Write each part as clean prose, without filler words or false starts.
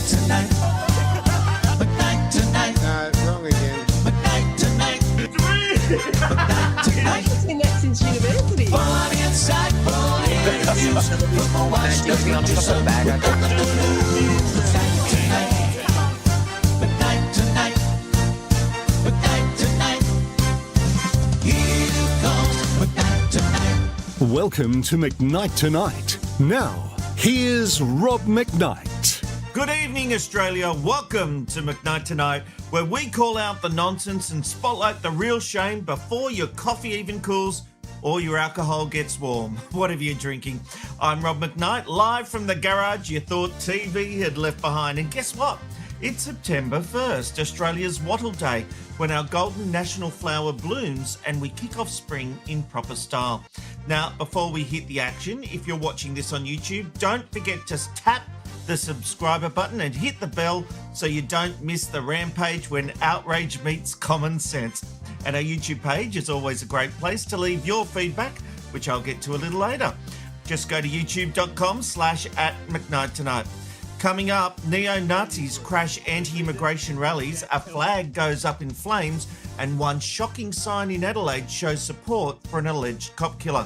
tonight. McKnight tonight. Wrong again. McKnight tonight. McKnight tonight. I've seen that since university. Funny insightful interviews from a Washington to some McKnight tonight. McKnight tonight. McKnight tonight. Here comes McKnight tonight. Welcome to McKnight Tonight. Now, here's Rob McKnight. Good evening, Australia. Welcome to McKnight Tonight, where we call out the nonsense and spotlight the real shame before your coffee even cools or your alcohol gets warm. Whatever you're drinking. I'm Rob McKnight, live from the garage you thought TV had left behind. And guess what? It's September 1st, Australia's Wattle Day, when our golden national flower blooms and we kick off spring in proper style. Now, before we hit the action, if you're watching this on YouTube, don't forget to tap the subscriber button and hit the bell so you don't miss the rampage when outrage meets common sense. And our YouTube page is always a great place to leave your feedback, which I'll get to a little later. Just go to youtube.com/@McKnightTonight. Coming up, neo-Nazis crash anti-immigration rallies, a flag goes up in flames, and one shocking sign in Adelaide shows support for an alleged cop killer.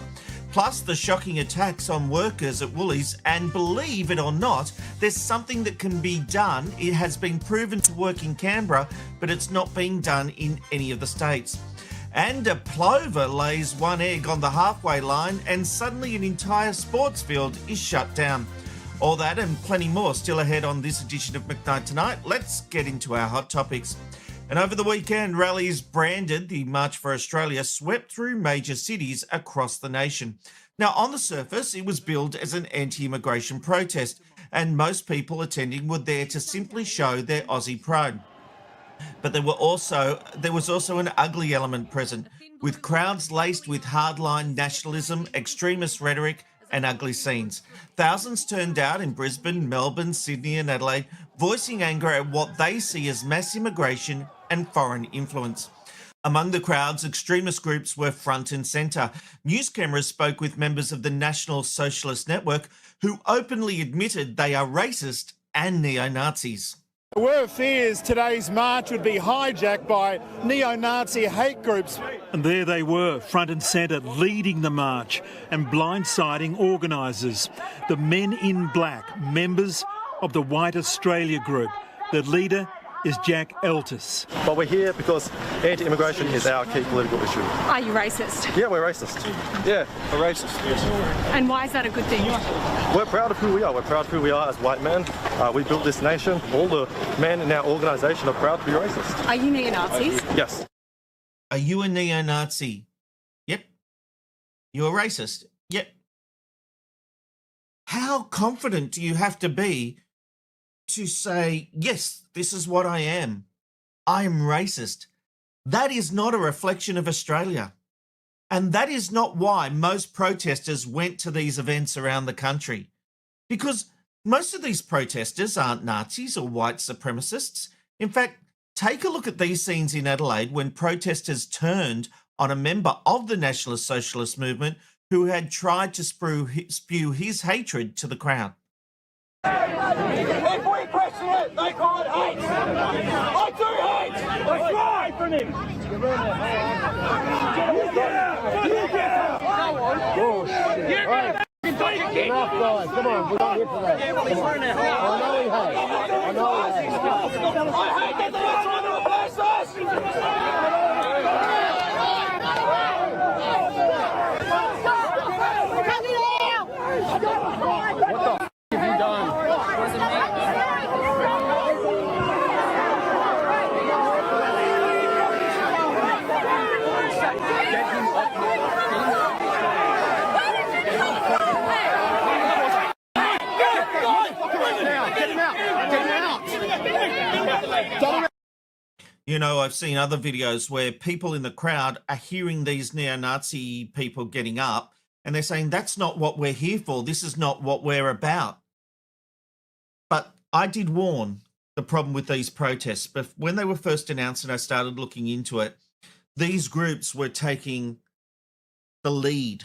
Plus, the shocking attacks on workers at Woolies, and believe it or not, there's something that can be done. It has been proven to work in Canberra, but it's not being done in any of the states. And a plover lays one egg on the halfway line, and suddenly an entire sports field is shut down. All that and plenty more still ahead on this edition of McKnight Tonight. Let's get into our hot topics. And over the weekend, rallies branded the March for Australia swept through major cities across the nation. Now, on the surface, it was billed as an anti-immigration protest, and most people attending were there to simply show their Aussie pride. But there was also an ugly element present, with crowds laced with hardline nationalism, extremist rhetoric, and ugly scenes. Thousands turned out in Brisbane, Melbourne, Sydney and Adelaide, voicing anger at what they see as mass immigration and foreign influence. Among the crowds, extremist groups were front and centre. News cameras spoke with members of the National Socialist Network who openly admitted they are racist and neo-Nazis. There were fears today's march would be hijacked by neo-Nazi hate groups. And there they were, front and centre, leading the march and blindsiding organisers. The Men in Black, members of the White Australia group. The leader is Jack Eltis. But we're here because anti-immigration is our key political issue. Are you racist? Yeah, we're racist. Yeah, we're racist, yes. And why is that a good thing? We're proud of who we are. We're proud of who we are as white men. We built this nation. All the men in our organisation are proud to be racist. Are you neo-Nazis? Yes. Are you a neo-Nazi? Yep. You're a racist? Yep. How confident do you have to be to say, yes, this is what I am. I am racist. That is not a reflection of Australia. And that is not why most protesters went to these events around the country. Because most of these protesters aren't Nazis or white supremacists. In fact, take a look at these scenes in Adelaide when protesters turned on a member of the Nationalist Socialist movement who had tried to spew his hatred to the crowd. If we question it, they call it hate. I do hate. That's right from him. You get out. You get out. Oh, shit. You get out. Enough, guys. Come on, we're not here for that. Come on. I know he hates. I know he hates. I hate that they're trying to replace us. What the f*** have you done? You know, I've seen other videos where people in the crowd are hearing these neo-Nazi people getting up and they're saying, that's not what we're here for. This is not what we're about. But I did warn the problem with these protests. But when they were first announced and I started looking into it, these groups were taking the lead.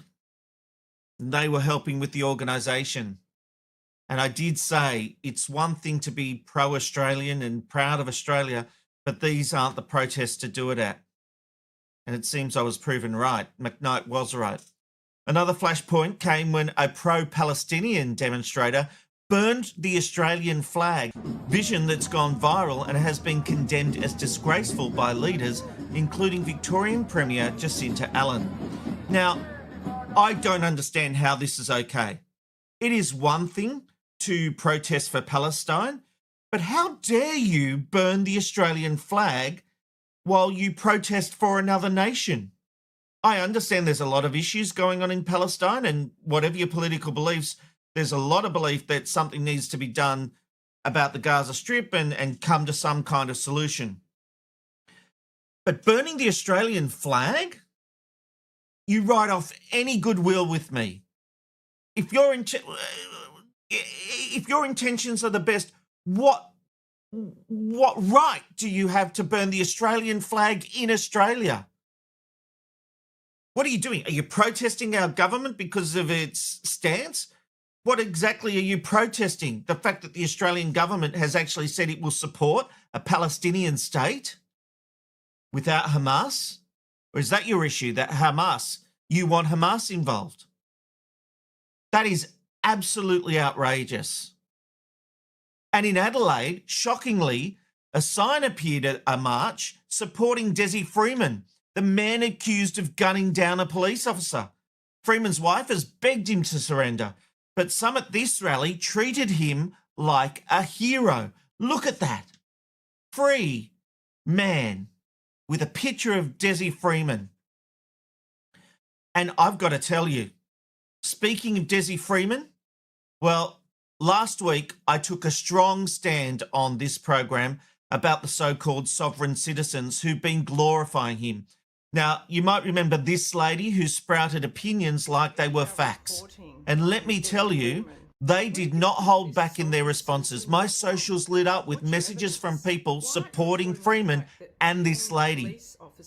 They were helping with the organisation. And I did say it's one thing to be pro-Australian and proud of Australia, but these aren't the protests to do it at. And it seems I was proven right. McKnight was right. Another flashpoint came when a pro-Palestinian demonstrator burned the Australian flag, vision that's gone viral and has been condemned as disgraceful by leaders, including Victorian Premier Jacinta Allen. Now, I don't understand how this is okay. It is one thing to protest for Palestine, but how dare you burn the Australian flag while you protest for another nation? I understand there's a lot of issues going on in Palestine, and whatever your political beliefs, there's a lot of belief that something needs to be done about the Gaza Strip and come to some kind of solution. But burning the Australian flag? You write off any goodwill with me. If your intentions are the best, what right do you have to burn the Australian flag in Australia? What are you doing? Are you protesting our government because of its stance? What exactly are you protesting? The fact that the Australian government has actually said it will support a Palestinian state without Hamas? Or is that your issue, that Hamas, you want Hamas involved? That is absolutely outrageous. And in Adelaide, shockingly, a sign appeared at a march supporting Desi Freeman, the man accused of gunning down a police officer. Freeman's wife has begged him to surrender, but some at this rally treated him like a hero. Look at that. Free man with a picture of Desi Freeman. And I've got to tell you, speaking of Desi Freeman, well, last week I took a strong stand on this program about the so-called sovereign citizens who've been glorifying him. Now, you might remember this lady who sprouted opinions like they were facts. And let me tell you, they did not hold back in their responses. My socials lit up with messages from people supporting Freeman and this lady.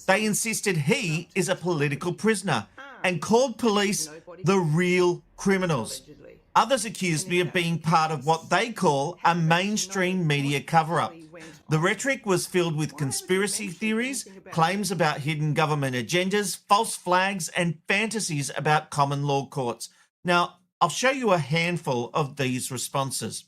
They insisted he is a political prisoner and called police the real criminals. Others accused me of being part of what they call a mainstream media cover-up. The rhetoric was filled with conspiracy theories, claims about hidden government agendas, false flags, and fantasies about common law courts. Now, I'll show you a handful of these responses.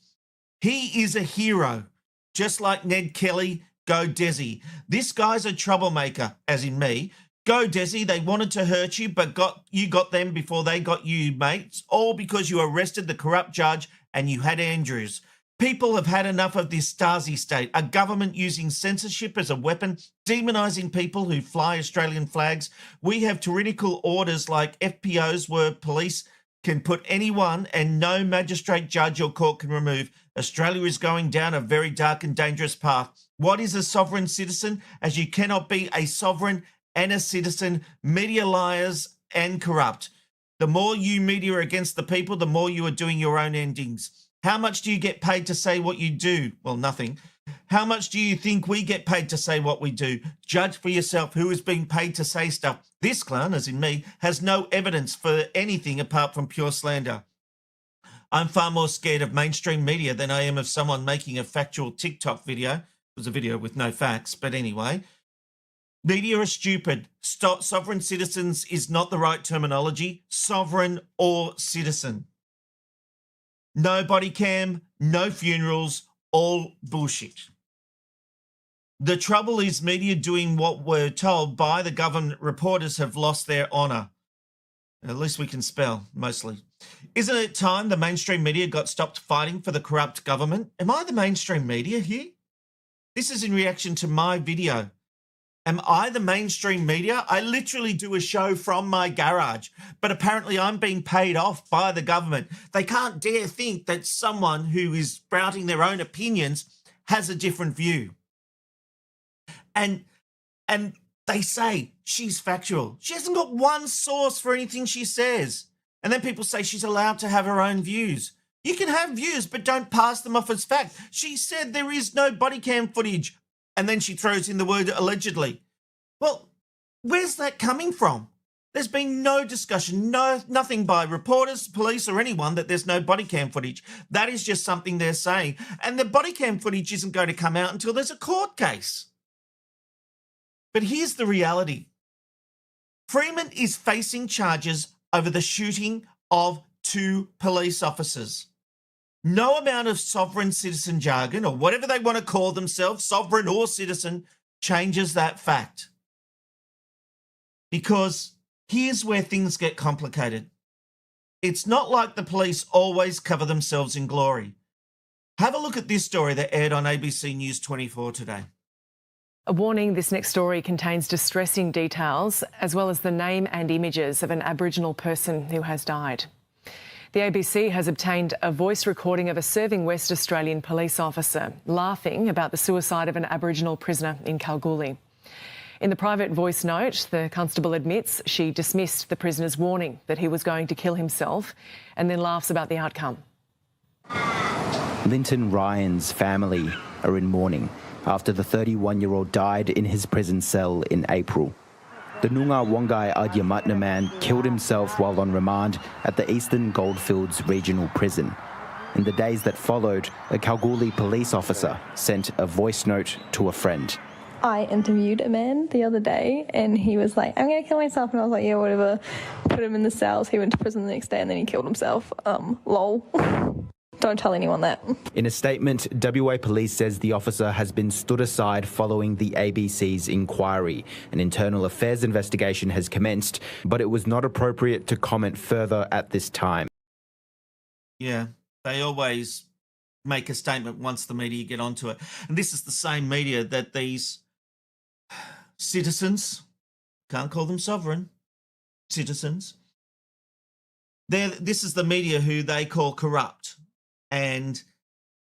He is a hero, just like Ned Kelly, go Desi. This guy's a troublemaker, as in me. Go Desi, they wanted to hurt you, but you got them before they got you, mates, all because you arrested the corrupt judge and you had Andrews. People have had enough of this Stasi state, a government using censorship as a weapon, demonising people who fly Australian flags. We have tyrannical orders like FPOs where police can put anyone and no magistrate, judge or court can remove. Australia is going down a very dark and dangerous path. What is a sovereign citizen? As you cannot be a sovereign and a citizen, media liars and corrupt. The more you media are against the people, the more you are doing your own endings. How much do you get paid to say what you do? Well, nothing. How much do you think we get paid to say what we do? Judge for yourself who is being paid to say stuff. This clown, as in me, has no evidence for anything apart from pure slander. I'm far more scared of mainstream media than I am of someone making a factual TikTok video. It was a video with no facts, but anyway. Media are stupid. Sovereign citizens is not the right terminology. Sovereign or citizen. No body cam, no funerals, all bullshit. The trouble is media doing what we're told by the government reporters have lost their honour. At least we can spell, mostly. Isn't it time the mainstream media got stopped fighting for the corrupt government? Am I the mainstream media here? This is in reaction to my video. Am I the mainstream media? I literally do a show from my garage, but apparently I'm being paid off by the government. They can't dare think that someone who is sprouting their own opinions has a different view. And they say she's factual. She hasn't got one source for anything she says. And then people say she's allowed to have her own views. You can have views, but don't pass them off as fact. She said there is no body cam footage. And then she throws in the word allegedly. Well, where's that coming from? There's been no discussion, nothing by reporters, police, or anyone that there's no body cam footage. That is just something they're saying. And the body cam footage isn't going to come out until there's a court case. But here's the reality. Freeman is facing charges over the shooting of 2 police officers. No amount of sovereign citizen jargon, or whatever they want to call themselves, sovereign or citizen, changes that fact. Because here's where things get complicated. It's not like the police always cover themselves in glory. Have a look at this story that aired on ABC News 24 today. A warning, this next story contains distressing details as well as the name and images of an Aboriginal person who has died. The ABC has obtained a voice recording of a serving West Australian police officer laughing about the suicide of an Aboriginal prisoner in Kalgoorlie. In the private voice note, the constable admits she dismissed the prisoner's warning that he was going to kill himself and then laughs about the outcome. Linton Ryan's family are in mourning after the 31-year-old died in his prison cell in April. The Noongar Wongai Adyamatna man killed himself while on remand at the Eastern Goldfields Regional Prison. In the days that followed, a Kalgoorlie police officer sent a voice note to a friend. I interviewed a man the other day and he was like, I'm going to kill myself. And I was like, yeah, whatever. Put him in the cells. He went to prison the next day and then he killed himself. Lol. Don't tell anyone that. In a statement, WA Police says the officer has been stood aside following the ABC's inquiry. An internal affairs investigation has commenced, but it was not appropriate to comment further at this time. Yeah, they always make a statement once the media get onto it. And this is the same media that these citizens, can't call them sovereign, citizens, this is the media who they call corrupt and,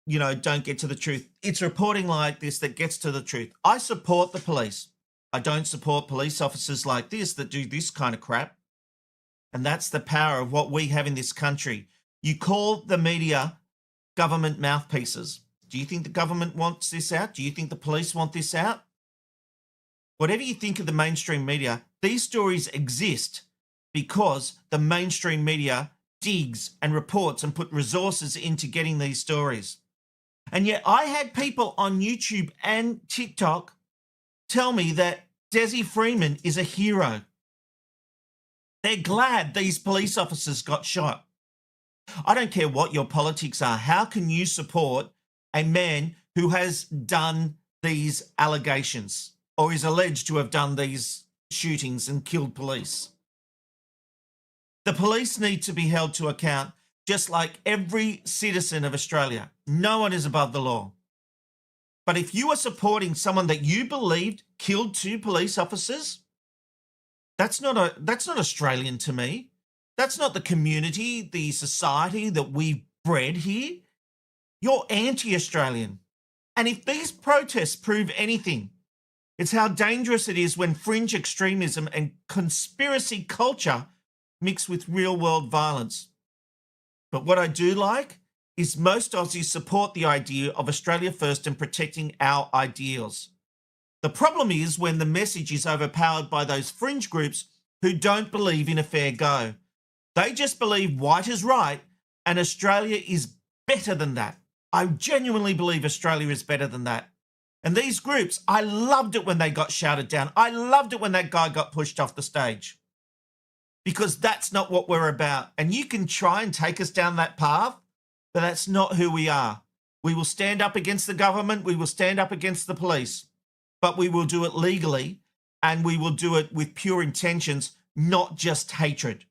you know, don't get to the truth. It's reporting like this that gets to the truth. I support the police. I don't support police officers like this that do this kind of crap. And that's the power of what we have in this country. You call the media government mouthpieces. Do you think the government wants this out? Do you think the police want this out? Whatever you think of the mainstream media, these stories exist because the mainstream media digs and reports and put resources into getting these stories. And yet I had people on YouTube and TikTok tell me that Desi Freeman is a hero. They're glad these police officers got shot. I don't care what your politics are. How can you support a man who has done these allegations or is alleged to have done these shootings and killed police? The police need to be held to account just like every citizen of Australia. No one is above the law. But if you are supporting someone that you believed killed 2 police officers, that's not Australian to me. That's not the community, the society that we've bred here. You're anti-Australian. And if these protests prove anything, it's how dangerous it is when fringe extremism and conspiracy culture mix with real-world violence. But what I do like is most Aussies support the idea of Australia first and protecting our ideals. The problem is when the message is overpowered by those fringe groups who don't believe in a fair go. They just believe white is right and Australia is better than that. I genuinely believe Australia is better than that. And these groups, I loved it when they got shouted down. I loved it when that guy got pushed off the stage. Because that's not what we're about. And you can try and take us down that path, but that's not who we are. We will stand up against the government. We will stand up against the police. But we will do it legally and we will do it with pure intentions, not just hatred.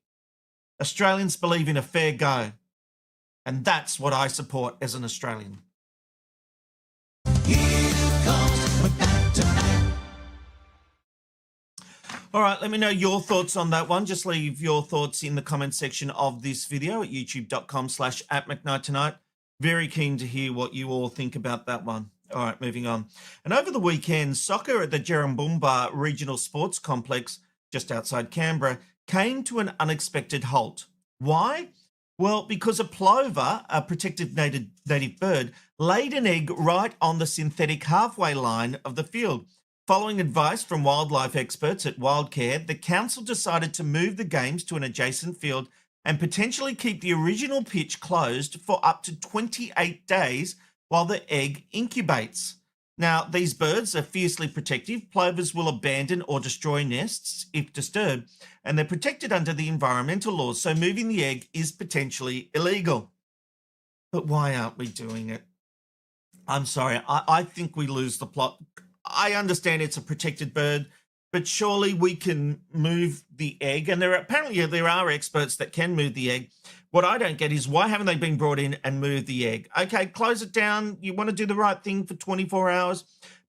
Australians believe in a fair go. And that's what I support as an Australian. All right, let me know your thoughts on that one. Just leave your thoughts in the comment section of this video at youtube.com/@McKnight. Very keen to hear what you all think about that one. All right, moving on. And over the weekend, soccer at the Jerrumboomba Regional Sports Complex, just outside Canberra, came to an unexpected halt. Why? Well, because a plover, a protected native bird, laid an egg right on the synthetic halfway line of the field. Following advice from wildlife experts at Wildcare, the council decided to move the games to an adjacent field and potentially keep the original pitch closed for up to 28 days while the egg incubates. Now, these birds are fiercely protective. Plovers will abandon or destroy nests if disturbed, and they're protected under the environmental laws, so moving the egg is potentially illegal. But why aren't we doing it? I'm sorry, I think we lose the plot. I understand it's a protected bird, but surely we can move the egg. And apparently there are experts that can move the egg. What I don't get is why haven't they been brought in and moved the egg? Okay, close it down. You want to do the right thing for 24 hours.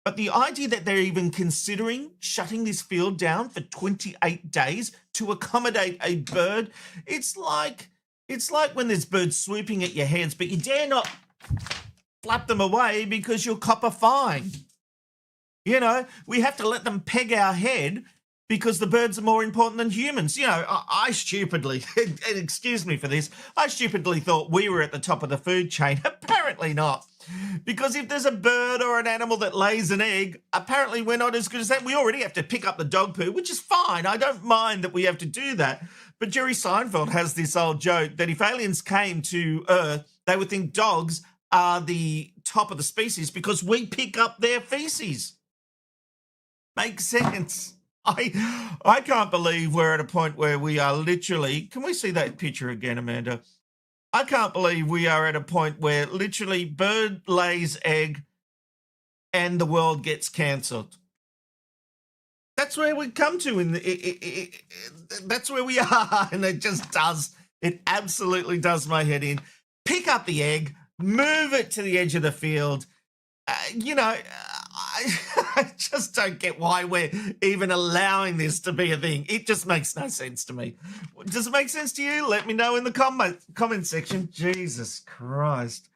But the idea that they're even considering shutting this field down for 28 days to accommodate a bird, it's like when there's birds swooping at your heads, but you dare not flap them away because you'll cop a fine. You know, we have to let them peg our head because the birds are more important than humans. You know, I stupidly, and excuse me for this, I stupidly thought we were at the top of the food chain. Apparently not. Because if there's a bird or an animal that lays an egg, apparently we're not as good as that. We already have to pick up the dog poo, which is fine. I don't mind that we have to do that. But Jerry Seinfeld has this old joke that if aliens came to Earth, they would think dogs are the top of the species because we pick up their feces. Makes sense. I can't believe we're at a point where we are literally, can we see that picture again, Amanda? I can't believe we are at a point where literally bird lays egg and the world gets cancelled. That's where we come to that's where we are, and it absolutely does my head in. Pick up the egg, move it to the edge of the field. I just don't get why we're even allowing this to be a thing. It just makes no sense to me. Does it make sense to you? Let me know in the comment section. Jesus Christ.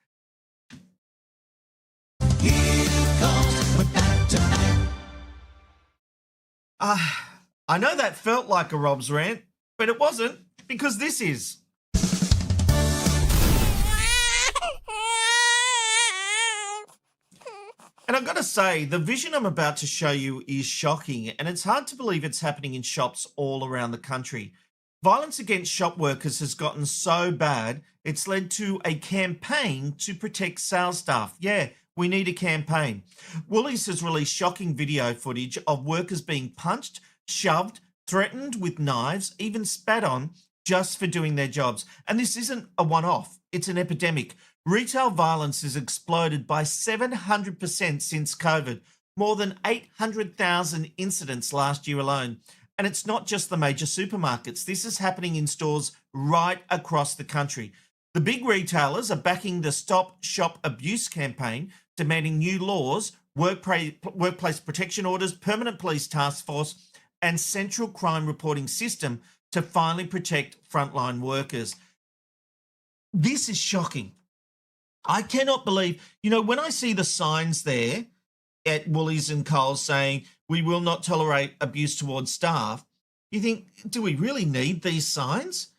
I know that felt like a Rob's rant, but it wasn't, because this is. And I've got to say, the vision I'm about to show you is shocking, and it's hard to believe it's happening in shops all around the country. Violence against shop workers has gotten so bad, it's led to a campaign to protect sales staff. Yeah, we need a campaign. Woolies has released shocking video footage of workers being punched, shoved, threatened with knives, even spat on, just for doing their jobs. And this isn't a one-off, it's an epidemic. Retail violence has exploded by 700% since COVID, more than 800,000 incidents last year alone. And it's not just the major supermarkets. This is happening in stores right across the country. The big retailers are backing the Stop Shop Abuse campaign, demanding new laws, workplace protection orders, permanent police task force, and central crime reporting system to finally protect frontline workers. This is shocking. I cannot believe, when I see the signs there at Woolies and Coles saying, we will not tolerate abuse towards staff, you think, do we really need these signs?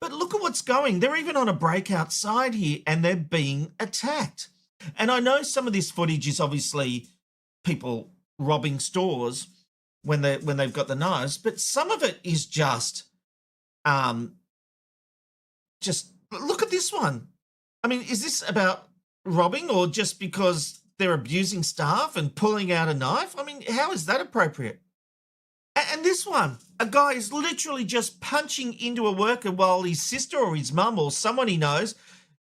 But look at what's going. They're even on a break outside here and they're being attacked. And I know some of this footage is obviously people robbing stores when they've got the knives, but some of it is just look at this one. I mean, is this about robbing or just because they're abusing staff and pulling out a knife? I mean, how is that appropriate? And this one, a guy is literally just punching into a worker while his sister or his mum or someone he knows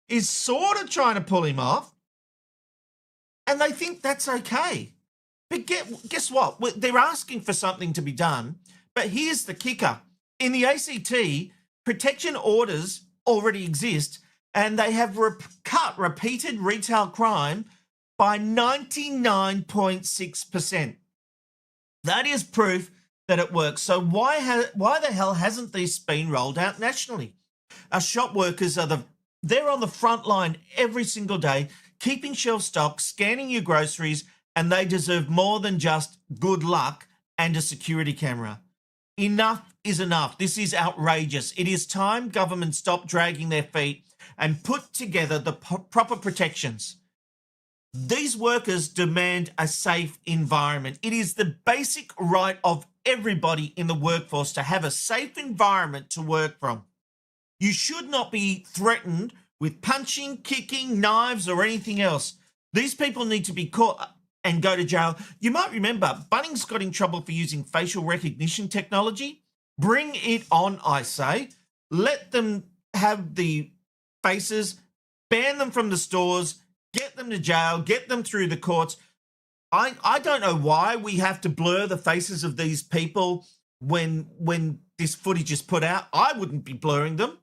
is sort of trying to pull him off. And they think that's okay. But guess what? They're asking for something to be done. But here's the kicker. In the ACT, protection orders already exist, and they have cut repeated retail crime by 99.6%. That is proof that it works. So why the hell hasn't this been rolled out nationally? Our shop workers they're on the front line every single day, keeping shelf stocked, scanning your groceries, and they deserve more than just good luck and a security camera. Enough is enough. This is outrageous. It is time government stop dragging their feet and put together the proper protections. These workers demand a safe environment. It is the basic right of everybody in the workforce to have a safe environment to work from. You should not be threatened with punching, kicking, knives, or anything else. These people need to be caught and go to jail. You might remember Bunnings got in trouble for using facial recognition technology. Bring it on, I say. Let them have the faces, ban them from the stores, get them to jail, get them through the courts. I don't know why we have to blur the faces of these people when this footage is put out. I wouldn't be blurring them.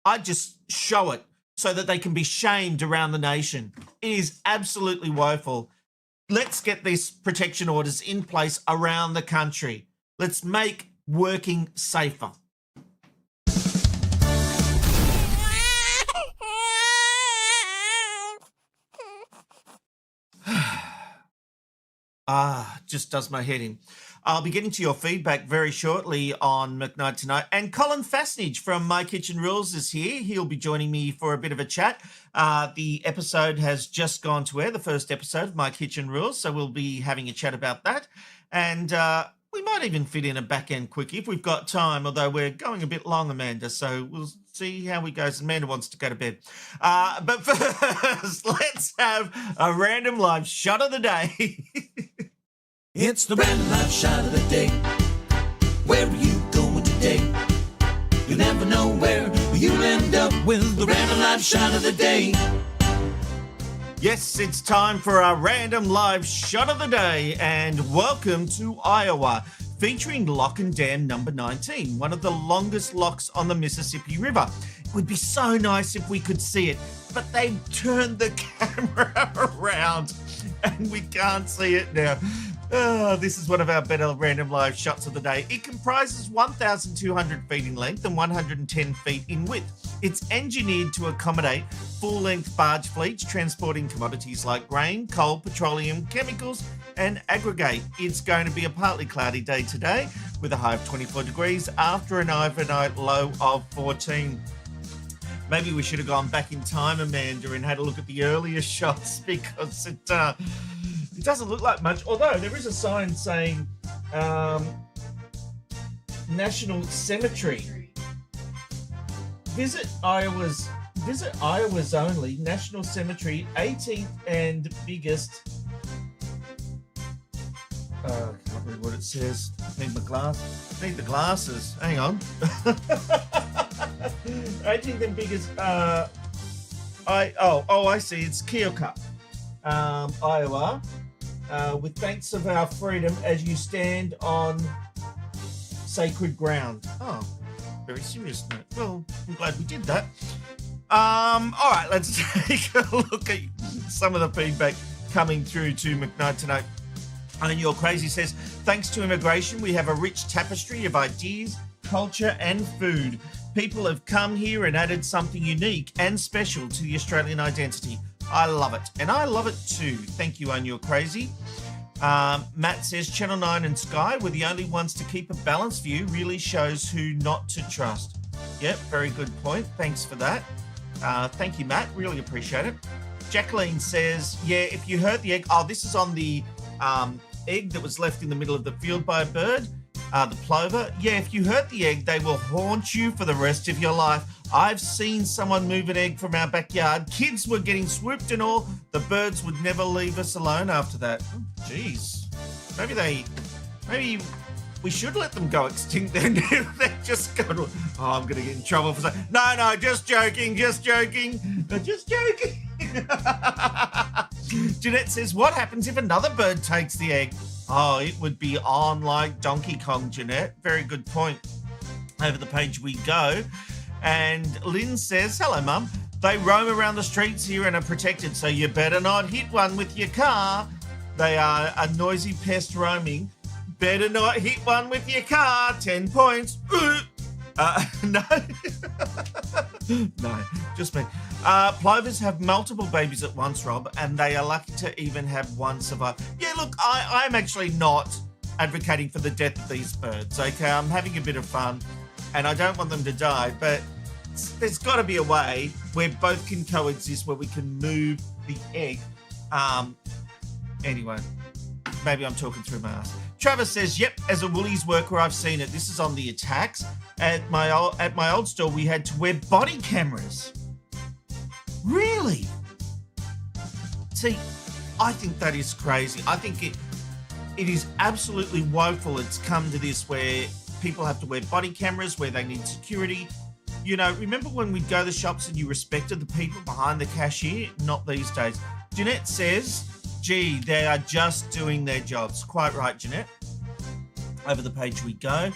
I'd just show it so that they can be shamed around the nation. It is absolutely woeful. Let's get these protection orders in place around the country. Let's make working safer. Just does my head in. I'll be getting to your feedback very shortly on McKnight Tonight. And Colin Fassnidge from My Kitchen Rules is here. He'll be joining me for a bit of a chat. The episode has just gone to air, the first episode of My Kitchen Rules, so we'll be having a chat about that. And we might even fit in a back-end quickie if we've got time, although we're going a bit long, Amanda, so we'll see how we go. Amanda wants to go to bed. But first, let's have a random live shot of the day. It's the random live shot of the day. Where are you going today? You never know where you'll end up with the random live shot of the day. Yes, it's time for our random live shot of the day, and welcome to Iowa, featuring Lock and Dam number 19, one of the longest locks on the Mississippi River. It would be so nice if we could see it, but they've turned the camera around and we can't see it now. This is one of our better random live shots of the day. It comprises 1,200 feet in length and 110 feet in width. It's engineered to accommodate full-length barge fleets transporting commodities like grain, coal, petroleum, chemicals, and aggregate. It's going to be a partly cloudy day today with a high of 24 degrees after an overnight low of 14. Maybe we should have gone back in time, Amanda, and had a look at the earlier shots because it doesn't look like much, although there is a sign saying National Cemetery. Visit Iowa's only National Cemetery, 18th and biggest. I can't read what it says. Need my glass. Need the glasses. Hang on. 18th and biggest. I see. It's Keokuk, Iowa. With thanks of our freedom as you stand on sacred ground. Oh, very serious note. Well, I'm glad we did that. All right, let's take a look at some of the feedback coming through to McKnight Tonight. And Your Crazy says, thanks to immigration, we have a rich tapestry of ideas, culture and food. People have come here and added something unique and special to the Australian identity. I love it. And I love it too. Thank you, You're Crazy. Matt says, Channel 9 and Sky were the only ones to keep a balanced view. Really shows who not to trust. Yep, very good point. Thanks for that. Thank you, Matt. Really appreciate it. Jacqueline says, yeah, if you hurt the egg... Oh, this is on the egg that was left in the middle of the field by a bird, the plover. Yeah, if you hurt the egg, they will haunt you for the rest of your life. I've seen someone move an egg from our backyard. Kids were getting swooped and all. The birds would never leave us alone after that. Jeez. Maybe we should let them go extinct then. They're just going to... Oh, I'm going to get in trouble for saying... No, just joking. Jeanette says, what happens if another bird takes the egg? Oh, it would be on like Donkey Kong, Jeanette. Very good point. Over the page we go. And Lynn says, hello, Mum. They roam around the streets here and are protected, so you better not hit one with your car. They are a noisy pest roaming. Better not hit one with your car. 10 points. No. No, just me. Plovers have multiple babies at once, Rob, and they are lucky to even have one survive. Yeah, look, I'm actually not advocating for the death of these birds, okay? I'm having a bit of fun, and I don't want them to die, but there's got to be a way where both can coexist, where we can move the egg Anyway, maybe I'm talking through my ass. Travis says, yep, as a Woolies worker, I've seen it. This is on the attacks. At my old store, we had to wear body cameras. Really? See, I think that is crazy. I think it is absolutely woeful. It's come to this where people have to wear body cameras, where they need security. You know, remember when we'd go to the shops and you respected the people behind the cashier? Not these days. Jeanette says, gee, they are just doing their jobs. Quite right, Jeanette. Over the page we go.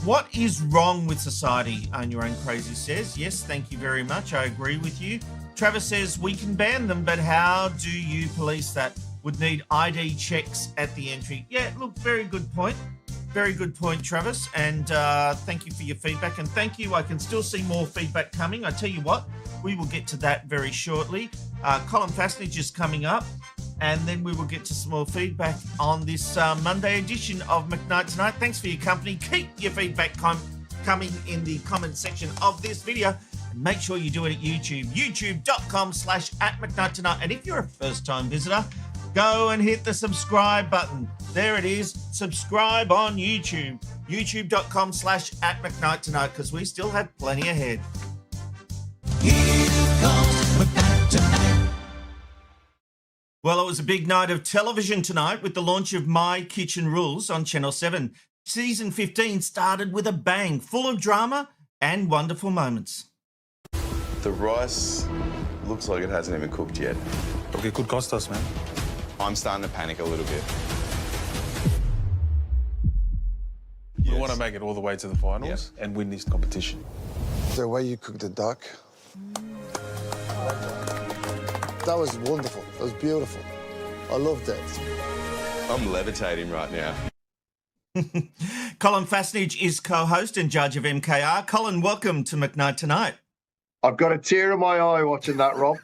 What is wrong with society? Own Your Own Crazy says. Yes, thank you very much. I agree with you. Travis says, we can ban them, but how do you police that? Would need ID checks at the entry. Yeah, look, very good point. Very good point, Travis. And thank you for your feedback. And thank you. I can still see more feedback coming. I tell you what, we will get to that very shortly. Colin Fassnidge is coming up. And then we will get to some more feedback on this Monday edition of McKnight Tonight. Thanks for your company. Keep your feedback coming in the comment section of this video. And make sure you do it at YouTube, youtube.com/@McKnight Tonight. And if you're a first-time visitor, go and hit the subscribe button. There it is. Subscribe on YouTube, youtube.com/@McKnight Tonight, because we still have plenty ahead. Here comes McKnight Tonight. Well, it was a big night of television tonight with the launch of My Kitchen Rules on Channel 7. Season 15 started with a bang, full of drama and wonderful moments. The rice looks like it hasn't even cooked yet. Look, it could cost us, man. I'm starting to panic a little bit. We want to make it all the way to the finals and win this competition. The way you cook the duck, that was wonderful. That was beautiful. I loved it. I'm levitating right now. Colin Fassnidge is co-host and judge of MKR. Colin, welcome to McKnight Tonight. I've got a tear in my eye watching that, Rob.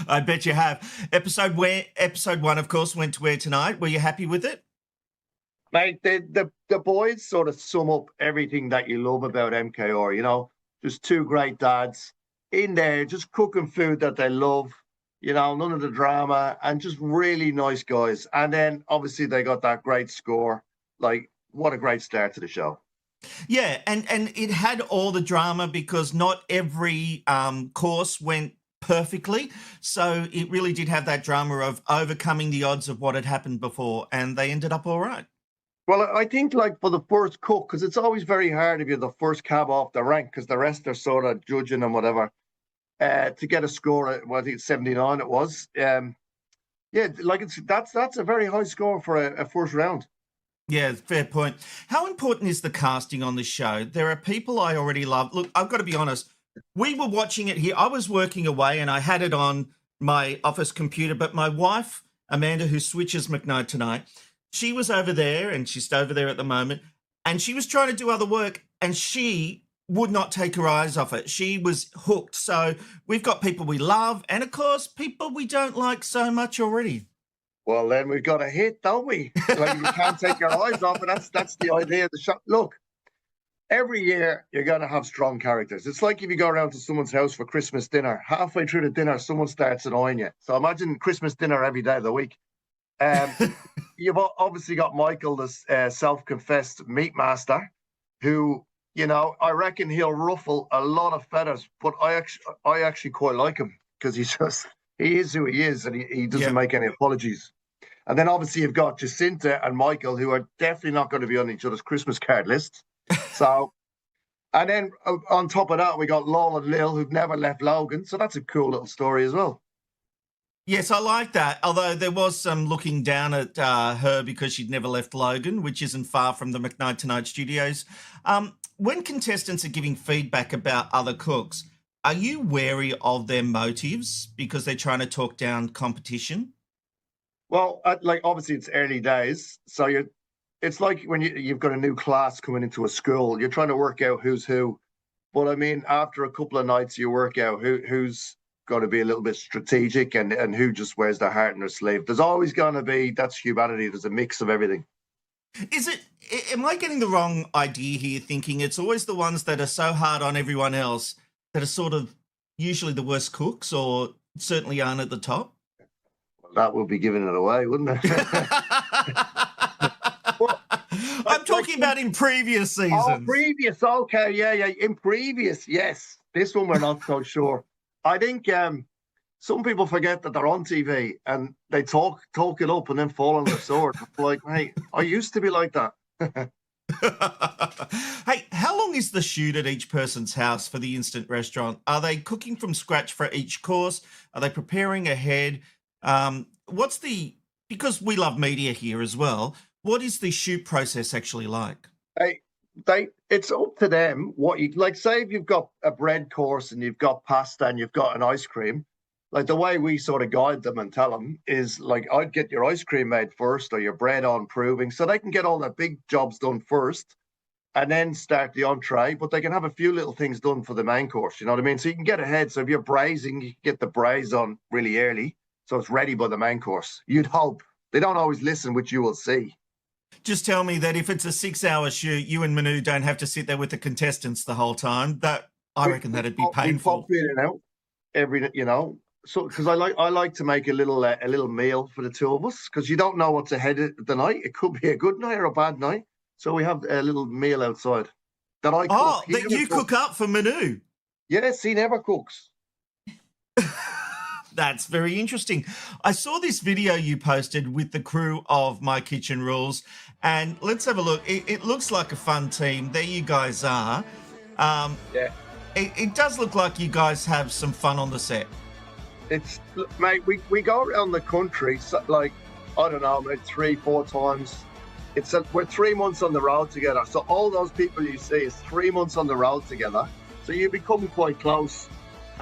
I bet you have. Episode 1, of course, went to air tonight. Were you happy with it? Mate, the boys sort of sum up everything that you love about MKR, you know? Just two great dads in there, just cooking food that they love, you know, none of the drama, and just really nice guys. And then, obviously, they got that great score. Like, what a great start to the show. Yeah, and it had all the drama because not every course went perfectly. So it really did have that drama of overcoming the odds of what had happened before, and they ended up all right. Well, I think, like, for the first cook, because it's always very hard if you're the first cab off the rank, because the rest are sort of judging and whatever, to get a score at, I think it's 79 it was. Yeah, like, that's a very high score for a first round. Yeah, fair point. How important is the casting on this show? There are people I already love. Look, I've got to be honest. We were watching it here. I was working away and I had it on my office computer, but my wife, Amanda, who switches McKnight Tonight, she was over there and she's over there at the moment, and she was trying to do other work and she would not take her eyes off it. She was hooked. So we've got people we love and, of course, people we don't like so much already. Well, then we've got a hit, don't we? Like, you can't take your eyes off it. That's the idea of the show. Look, every year you're going to have strong characters. It's like if you go around to someone's house for Christmas dinner, halfway through the dinner, someone starts annoying you. So imagine Christmas dinner every day of the week. You've obviously got Michael, this self-confessed meat master, who, you know, I reckon he'll ruffle a lot of feathers, but I actually quite like him because he is who he is, and he doesn't make any apologies. And then obviously you've got Jacinta and Michael, who are definitely not going to be on each other's Christmas card list. So, and then on top of that, we got Lol and Lil, who've never left Logan. So that's a cool little story as well. Yes, I like that. Although there was some looking down at her because she'd never left Logan, which isn't far from the McKnight Tonight studios. When contestants are giving feedback about other cooks, are you wary of their motives because they're trying to talk down competition? Well, like, obviously it's early days, so it's like when you've got a new class coming into a school, you're trying to work out who's who. But I mean, after a couple of nights, you work out who's going to be a little bit strategic and who just wears their heart on their sleeve. There's always going to be, that's humanity. There's a mix of everything. Am I getting the wrong idea here, thinking it's always the ones that are so hard on everyone else that are sort of usually the worst cooks or certainly aren't at the top? That would be giving it away, wouldn't it? I'm talking about in previous seasons. Oh, previous. Okay, yeah. In previous, yes. This one we're not so sure. I think some people forget that they're on TV and they talk it up and then fall on their sword. Like, mate, I used to be like that. Hey, how long is the shoot at each person's house for the instant restaurant? Are they cooking from scratch for each course? Are they preparing ahead? Because we love media here as well, what is the shoot process actually like? It's up to them what you like. Say if you've got a bread course and you've got pasta and you've got an ice cream, like the way we sort of guide them and tell them is like, I'd get your ice cream made first or your bread on proving so they can get all their big jobs done first and then start the entree, but they can have a few little things done for the main course, you know what I mean? So you can get ahead. So if you're braising, you can get the braise on really early so it's ready by the main course. You'd hope. They don't always listen, which you will see. Just tell me that if it's a 6-hour shoot, you and Manu don't have to sit there with the contestants the whole time. I reckon that'd be painful. We pop in and out every, so because I like to make a little meal for the two of us because you don't know what's ahead of the night. It could be a good night or a bad night. So we have a little meal outside that I cook. Oh, that you cook up for Manu? Yes, he never cooks. That's very interesting. I saw this video you posted with the crew of My Kitchen Rules, and let's have a look. It looks like a fun team. There you guys are. Yeah. It does look like you guys have some fun on the set. Mate, we go around the country, so, like, I don't know, maybe 3-4 times. We're 3 months on the road together. So all those people you see is 3 months on the road together. So you become quite close.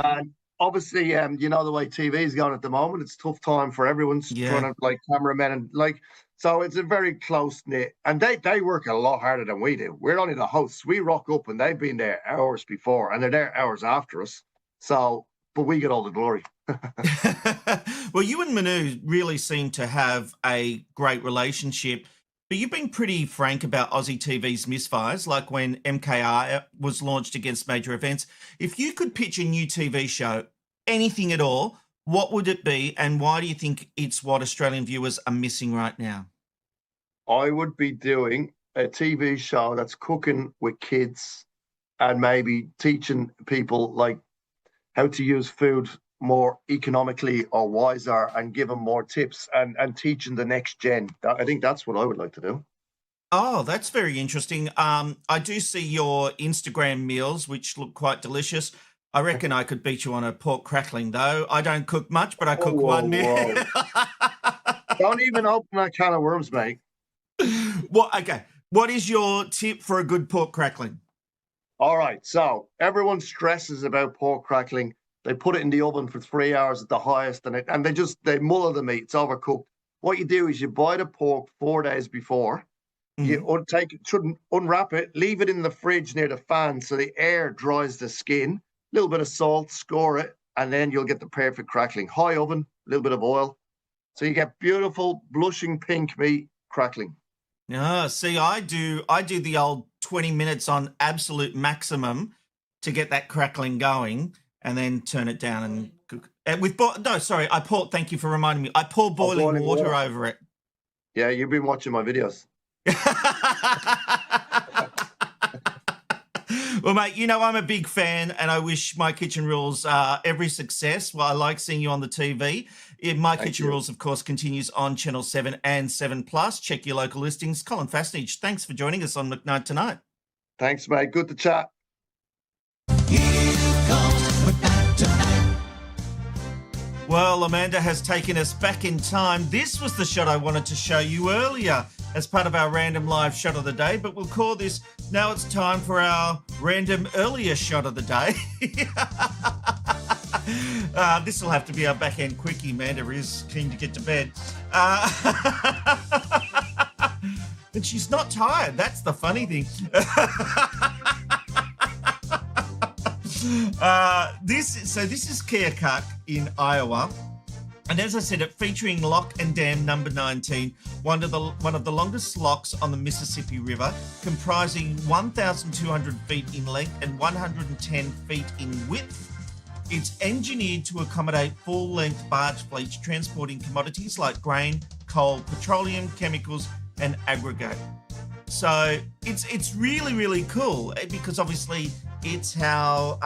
And obviously, the way TV is going at the moment, it's a tough time for everyone trying to, like, cameramen and so it's a very close knit. And they work a lot harder than we do. We're only the hosts. We rock up and they've been there hours before and they're there hours after us. So, but we get all the glory. Well, you and Manu really seem to have a great relationship. But you've been pretty frank about Aussie TV's misfires, like when MKR was launched against major events. If you could pitch a new TV show, anything at all, what would it be and why do you think it's what Australian viewers are missing right now? I would be doing a TV show that's cooking with kids and maybe teaching people like how to use food more economically or wiser and give them more tips and teaching the next gen. I think that's what I would like to do. Oh, that's very interesting. I do see your Instagram meals, which look quite delicious. I reckon I could beat you on a pork crackling, though. I don't cook much, but I cook one meal. Don't even open that can of worms, mate. Okay. What is your tip for a good pork crackling? All right. So everyone stresses about pork crackling. They put it in the oven for 3 hours at the highest, and they muller the meat. It's overcooked. What you do is you buy the pork 4 days before. You shouldn't unwrap it, leave it in the fridge near the fan so the air dries the skin. A little bit of salt, score it, and then you'll get the perfect crackling. High oven, a little bit of oil. So you get beautiful, blushing pink meat crackling. See, I do the old 20 minutes on absolute maximum to get that crackling going. And then turn it down and cook. Thank you for reminding me. I pour boiling water over it. Yeah, you've been watching my videos. Well, mate, I'm a big fan and I wish My Kitchen Rules every success. Well, I like seeing you on the TV. My Kitchen Rules, of course, continues on Channel 7 and 7+. Check your local listings. Colin Fassnidge, thanks for joining us on McKnight Tonight. Thanks, mate. Good to chat. Well, Amanda has taken us back in time. This was the shot I wanted to show you earlier as part of our random live shot of the day, but we'll call this, now it's time for our random earlier shot of the day. This will have to be our back-end quickie. Amanda is keen to get to bed. And she's not tired. That's the funny thing. This is Keokuk in Iowa, and as I said, it featuring Lock and Dam number 19, one of the longest locks on the Mississippi River, comprising 1,200 feet in length and 110 feet in width. It's engineered to accommodate full-length barge fleets transporting commodities like grain, coal, petroleum, chemicals, and aggregate. So it's really, really cool because obviously it's how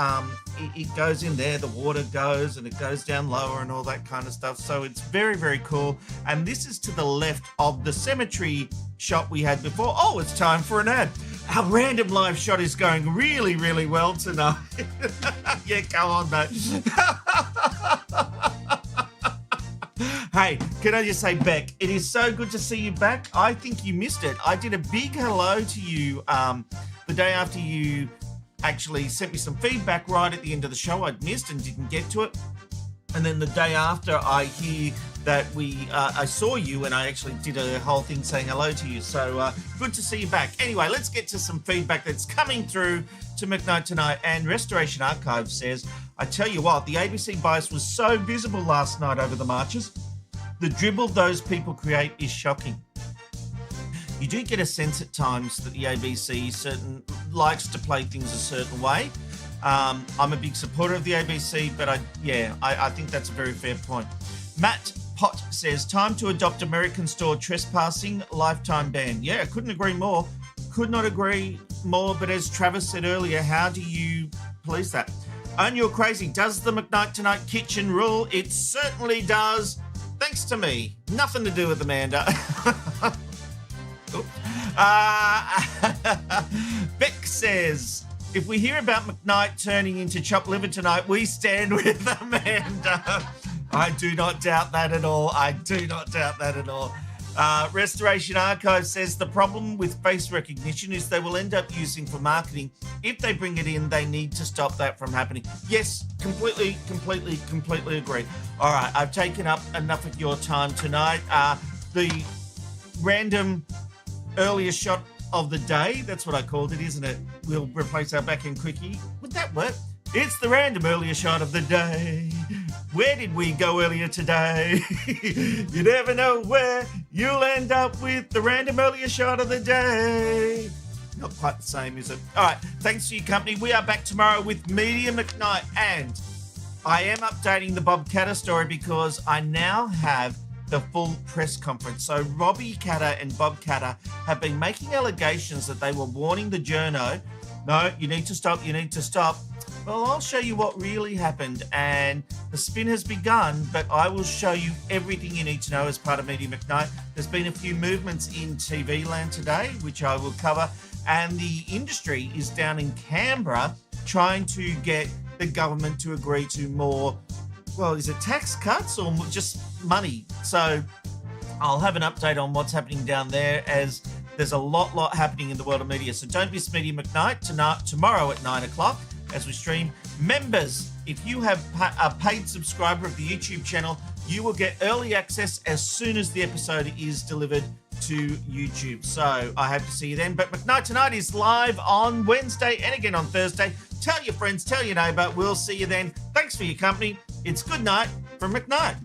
it goes in there, the water goes and it goes down lower and all that kind of stuff. So it's very, very cool. And this is to the left of the cemetery shot we had before. Oh, it's time for an ad. Our random live shot is going really, really well tonight. Yeah, come on, mate. Hey, can I just say, Beck, it is so good to see you back. I think you missed it. I did a big hello to you the day after you actually sent me some feedback right at the end of the show. I'd missed and didn't get to it. And then the day after, I hear that I saw you and I actually did a whole thing saying hello to you. So good to see you back. Anyway, let's get to some feedback that's coming through to McKnight Tonight. And Restoration Archive says, I tell you what, the ABC bias was so visible last night over the marches. The dribble those people create is shocking. You do get a sense at times that the ABC likes to play things a certain way. I'm a big supporter of the ABC, but I think that's a very fair point. Matt Pott says, time to adopt American store trespassing lifetime ban. Yeah, I couldn't agree more. Could not agree more, but as Travis said earlier, how do you police that? Own You're Crazy, does the McKnight Tonight kitchen rule? It certainly does. Thanks to me. Nothing to do with Amanda. Beck says, if we hear about McKnight turning into chopped liver tonight, we stand with Amanda. I do not doubt that at all. Restoration Archive says the problem with face recognition is they will end up using for marketing. If they bring it in, they need to stop that from happening. Yes, completely agree. All right, I've taken up enough of your time tonight. The random earlier shot of the day, that's what I called it, isn't it? We'll replace our back-end quickie. Would that work? It's the random earlier shot of the day. Where did we go earlier today? You never know where you'll end up with the random earlier shot of the day. Not quite the same, is it? All right, thanks for your company. We are back tomorrow with Media McKnight, and I am updating the Bob Catter story because I now have the full press conference. So Robbie Catter and Bob Catter have been making allegations that they were warning the journo, no, you need to stop. Well, I'll show you what really happened, and the spin has begun, but I will show you everything you need to know as part of Media McKnight. There's been a few movements in TV land today, which I will cover, and the industry is down in Canberra trying to get the government to agree to more, well, is it tax cuts or just money? So I'll have an update on what's happening down there, as there's a lot happening in the world of media. So don't miss Media McKnight tomorrow at 9 o'clock. As we stream. Members, if you have a paid subscriber of the YouTube channel, you will get early access as soon as the episode is delivered to YouTube. So I hope to see you then. But McKnight Tonight is live on Wednesday and again on Thursday. Tell your friends, tell your neighbour. We'll see you then. Thanks for your company. It's good night from McKnight.